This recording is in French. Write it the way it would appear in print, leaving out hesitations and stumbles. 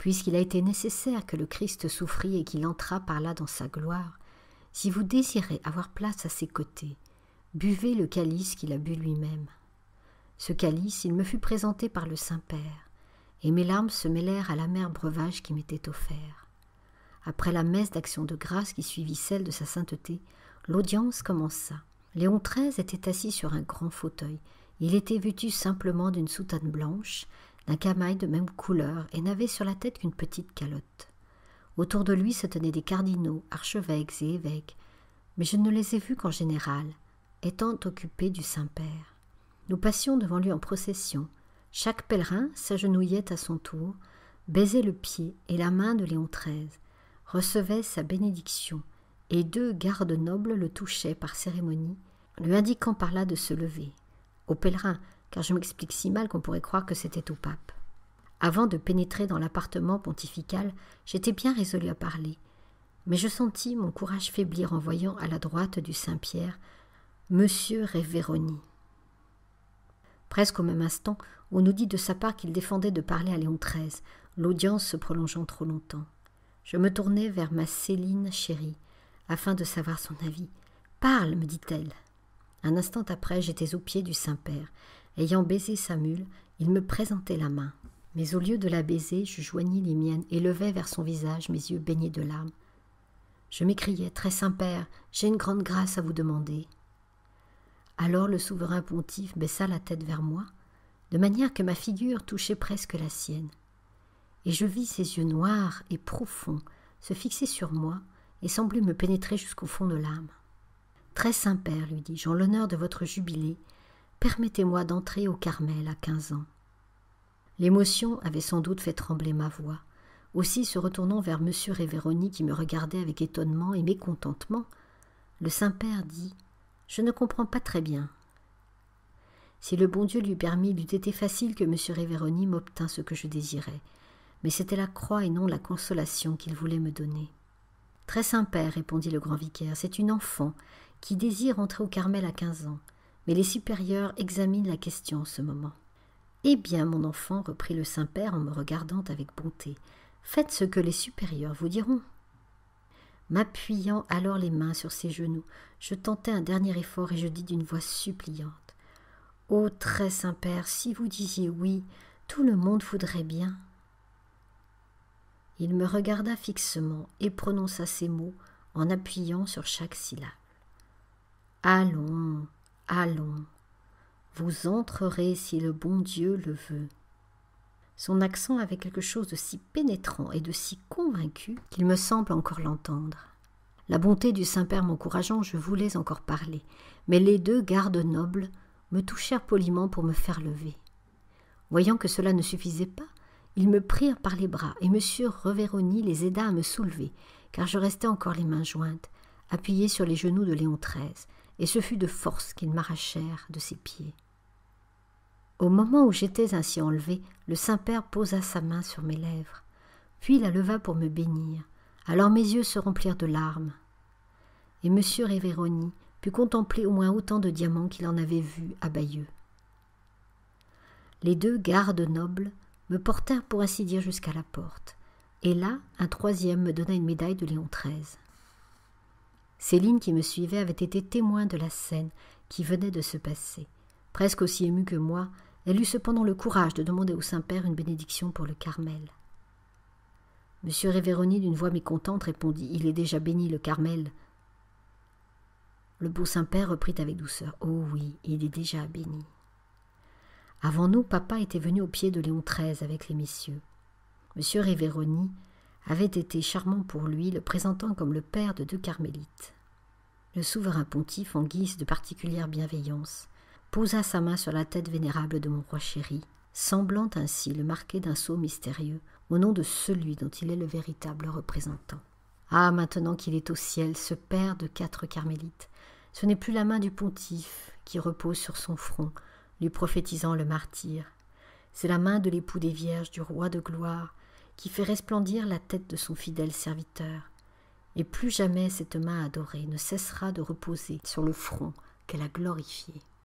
puisqu'il a été nécessaire que le Christ souffrit et qu'il entra par là dans sa gloire, si vous désirez avoir place à ses côtés, buvez le calice qu'il a bu lui-même. Ce calice, il me fut présenté par le Saint-Père, et mes larmes se mêlèrent à l'amer breuvage qui m'était offert. Après la messe d'action de grâce qui suivit celle de sa sainteté, l'audience commença. Léon XIII était assis sur un grand fauteuil. Il était vêtu simplement d'une soutane blanche, d'un camail de même couleur, et n'avait sur la tête qu'une petite calotte. Autour de lui se tenaient des cardinaux, archevêques et évêques, mais je ne les ai vus qu'en général, étant occupés du Saint-Père. Nous passions devant lui en procession. Chaque pèlerin s'agenouillait à son tour, baisait le pied et la main de Léon XIII, recevait sa bénédiction, et 2 gardes nobles le touchaient par cérémonie, lui indiquant par là de se lever. Au pèlerin, car je m'explique si mal qu'on pourrait croire que c'était au pape. Avant de pénétrer dans l'appartement pontifical, j'étais bien résolu à parler, mais je sentis mon courage faiblir en voyant à la droite du Saint-Pierre Monsieur Révéroni. Presque au même instant, on nous dit de sa part qu'il défendait de parler à Léon XIII, l'audience se prolongeant trop longtemps. Je me tournai vers ma Céline chérie, afin de savoir son avis. « Parle, me dit-elle. » Un instant après, j'étais aux pieds du Saint-Père. Ayant baisé sa mule, il me présentait la main. Mais au lieu de la baiser, je joignis les miennes et levai vers son visage mes yeux baignés de larmes. Je m'écriai, « Très Saint-Père, j'ai une grande grâce à vous demander. » Alors le souverain pontife baissa la tête vers moi, de manière que ma figure touchait presque la sienne. Et je vis ses yeux noirs et profonds se fixer sur moi et sembler me pénétrer jusqu'au fond de l'âme. « Très Saint-Père, lui dis-je, en l'honneur de votre jubilé, permettez-moi d'entrer au Carmel à 15 ans. » L'émotion avait sans doute fait trembler ma voix. Aussi, se retournant vers M. Révéroni qui me regardait avec étonnement et mécontentement, le Saint-Père dit « Je ne comprends pas très bien. » Si le bon Dieu lui permit, il eût été facile que M. Révéroni m'obtînt ce que je désirais, mais c'était la croix et non la consolation qu'il voulait me donner. « Très Saint-Père, répondit le grand vicaire, c'est une enfant qui désire entrer au Carmel à 15 ans, mais les supérieurs examinent la question en ce moment. »« Eh bien, mon enfant, reprit le Saint-Père en me regardant avec bonté, faites ce que les supérieurs vous diront. » M'appuyant alors les mains sur ses genoux, je tentai un dernier effort et je dis d'une voix suppliante. « Ô très Saint-Père, si vous disiez oui, tout le monde voudrait bien. » Il me regarda fixement et prononça ces mots en appuyant sur chaque syllabe. « Allons, allons, vous entrerez si le bon Dieu le veut. » Son accent avait quelque chose de si pénétrant et de si convaincu qu'il me semble encore l'entendre. La bonté du Saint-Père m'encourageant, je voulais encore parler, mais les 2 gardes nobles me touchèrent poliment pour me faire lever. Voyant que cela ne suffisait pas, ils me prirent par les bras et M. Révéroni les aida à me soulever, car je restais encore les mains jointes, appuyé sur les genoux de Léon XIII, et ce fut de force qu'ils m'arrachèrent de ses pieds. Au moment où j'étais ainsi enlevé, le Saint-Père posa sa main sur mes lèvres, puis la leva pour me bénir. Alors mes yeux se remplirent de larmes, et M. Révéroni put contempler au moins autant de diamants qu'il en avait vus à Bayeux. Les 2 gardes nobles me portèrent pour ainsi dire jusqu'à la porte, et là un 3e me donna une médaille de Léon XIII. Céline qui me suivait avait été témoin de la scène qui venait de se passer. Presque aussi émue que moi, elle eut cependant le courage de demander au Saint-Père une bénédiction pour le Carmel. M. Révéroni, d'une voix mécontente, répondit « Il est déjà béni, le Carmel. » Le beau Saint-Père reprit avec douceur « Oh oui, il est déjà béni. » Avant nous, papa était venu au pied de Léon XIII avec les messieurs. M. Révéroni avait été charmant pour lui, le présentant comme le père de 2 carmélites. Le souverain pontife, en guise de particulière bienveillance, posa sa main sur la tête vénérable de mon roi chéri, semblant ainsi le marquer d'un sceau mystérieux, au nom de celui dont il est le véritable représentant. Ah, maintenant qu'il est au ciel, ce père de 4 carmélites, ce n'est plus la main du pontife qui repose sur son front, lui prophétisant le martyre. C'est la main de l'époux des vierges, du roi de gloire, qui fait resplendir la tête de son fidèle serviteur. Et plus jamais cette main adorée ne cessera de reposer sur le front qu'elle a glorifié.